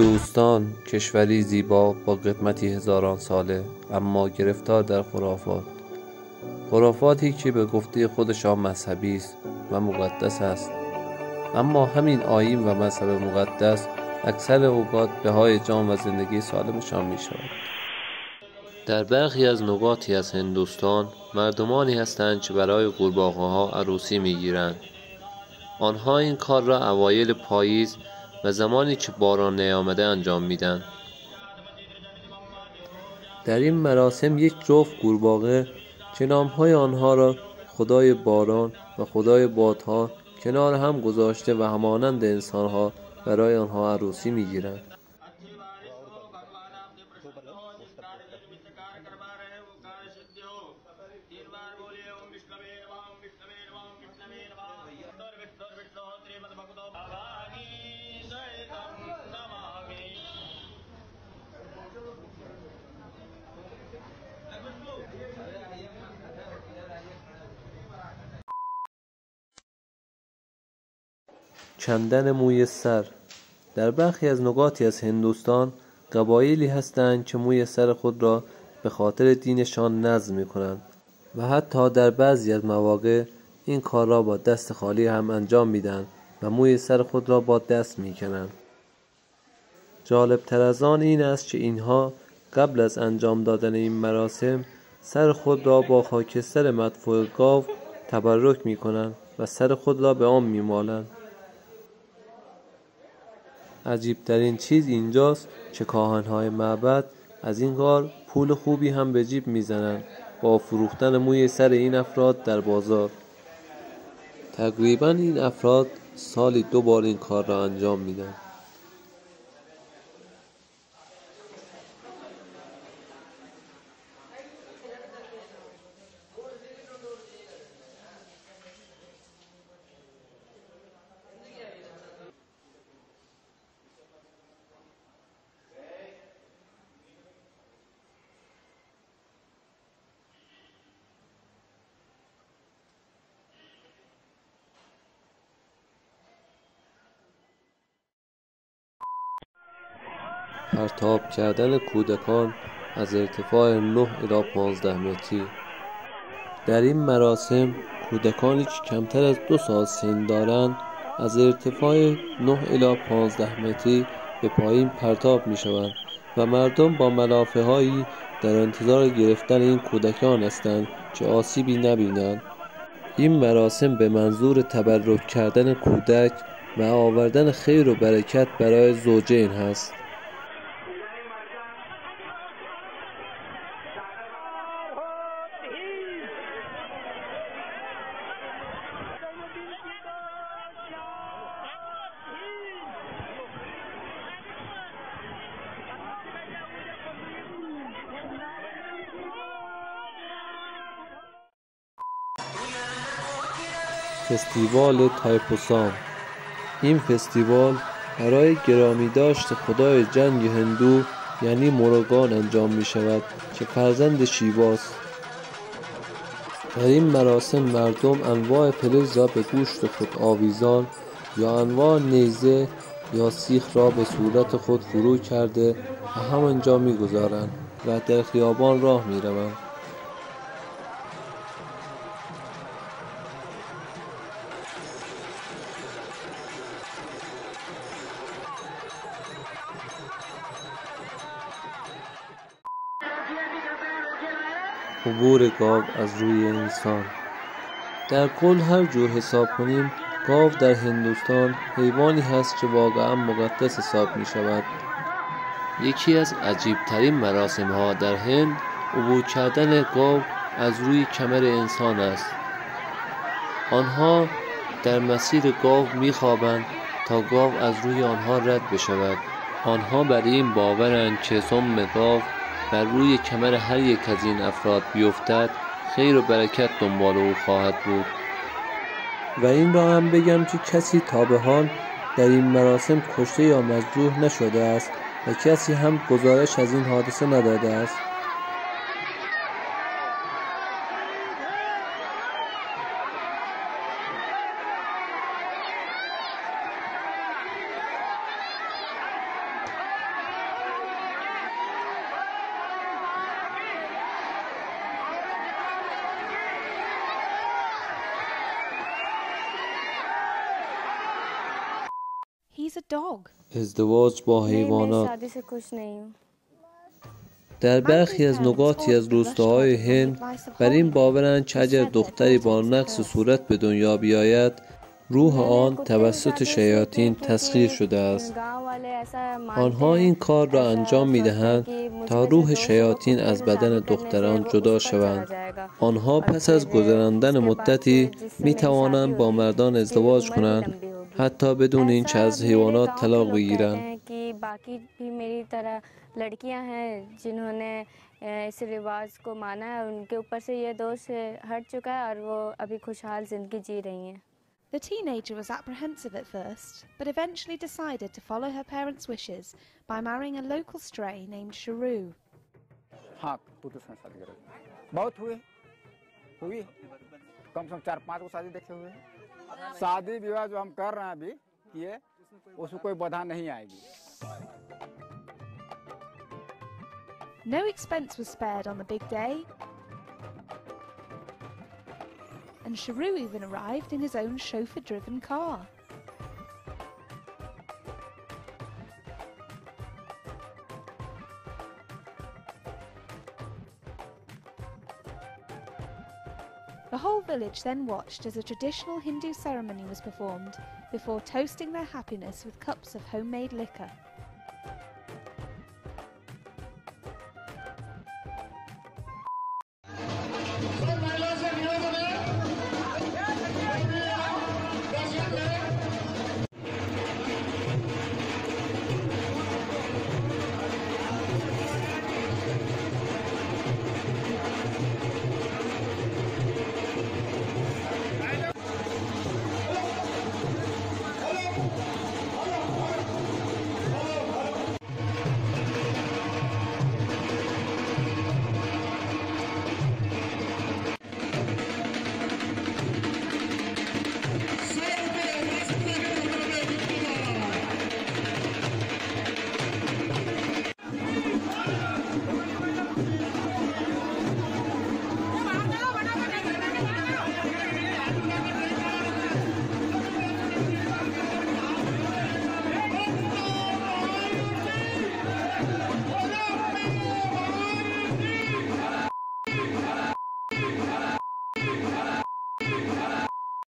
هندوستان کشوری زیبا با قدمتی هزاران ساله، اما گرفتار در خرافاتی که به گفته خودشان مذهبی است و مقدس است. اما همین آیین و مذهب مقدس اکثر اوقات بهای جان و زندگی سالمشان می شود. در برخی از نقاطی از هندوستان مردمانی هستند که برای قورباغه‌ها عروسی می‌گیرند. آنها این کار را اوایل پاییز و زمانی که باران نیامده انجام میدن. در این مراسم یک جفت قورباغه که نامهای آنها را خدای باران و خدای بادها کنار هم گذاشته و همانند انسانها برای آنها عروسی میگیرند. کندن موی سر. در برخی از نقاطی از هندوستان قبایلی هستند که موی سر خود را به خاطر دینشان نظم می‌کنند و حتی در بعضی از مواقع این کار را با دست خالی هم انجام میدن و موی سر خود را با دست میکنند. جالب تر از آن این است که اینها قبل از انجام دادن این مراسم سر خود را با خاکستر مدفوع گاو تبرک میکنند و سر خود را به آن میمالند. عجیبترین چیز اینجاست که کاهنهای معبد از این کار پول خوبی هم به جیب میزنند با فروختن موی سر این افراد در بازار. تقریبا این افراد سالی 2 بار این کار را انجام میدن. پرتاب کردن کودکان از ارتفاع 9 الی 15 متری. در این مراسم کودکانی که کمتر از 2 سال سن دارند از ارتفاع 9 الی 15 متری به پایین پرتاب می شوند و مردم با ملافه هایی در انتظار گرفتن این کودکان هستند که آسیبی نبینند. این مراسم به منظور تبرک کردن کودک و آوردن خیر و برکت برای زوجین هست. فستیوال تایپوسام. این فستیوال برای گرامیداشت خدای جنگ هندو یعنی موروگان انجام می شود که فرزند شیواست. در این مراسم مردم انواع فلز را به گوشت خود آویزان یا انواع نیزه یا سیخ را به صورت خود فرو کرده و همانجا می گذارند و در خیابان راه می روند. عبور گاو از روی انسان. در کل هر جور حساب کنیم گاو در هندوستان حیوانی هست که واقعا مقدس حساب می شود. یکی از عجیبترین مراسم ها در هند عبور کردن گاو از روی کمر انسان است. آنها در مسیر گاو می خوابند تا گاو از روی آنها رد بشود. آنها بر این باورند که سم گاو بر روی کمر هر یک از این افراد بیفتد خیر و برکت دنبال او خواهد بود. و این را هم بگم که کسی تا به حال در این مراسم کشته یا مجروح نشده است و کسی هم گزارش از این حادثه نداده است. dog. ازدواج با नहीं, मैं حیوانات. शादी से खुश नहीं हूँ. در برخی از نقاطی از روستاهای هند بر این باورند که اگر دختری با نقص صورت به دنیا بیاید روح آن توسط شیاطین تسخیر شده است. آنها این کار را انجام می‌دهند تا روح شیاطین از بدن دختران جدا شوند. آنها پس از گذراندن مدتی می‌توانند با مردان ازدواج کنند حتی بدون اینکه از حیوانات طلاق بگیرند. बाकी भी मेरी तरह लड़कियां हैं जिन्होंने इस रिवाज को माना है, उनके ऊपर से ये दोष हट चुका है और वो अभी खुशहाल जिंदगी जी रही हैं. The teenager was apprehensive at first, but eventually decided to follow her parents' wishes by marrying a local stray named Sharu. हाँ, तो शादी करें. बहुत हुई कम से कम 4-5 को शादी देखे हुए. शादी विवाह जो हम कर रहे हैं अभी किए उसमें कोई बाधा नहीं आएगी. No expense was spared on the big day, and Sharu even arrived in his own chauffeur-driven car. The whole village then watched as a traditional Hindu ceremony was performed before toasting their happiness with cups of homemade liquor.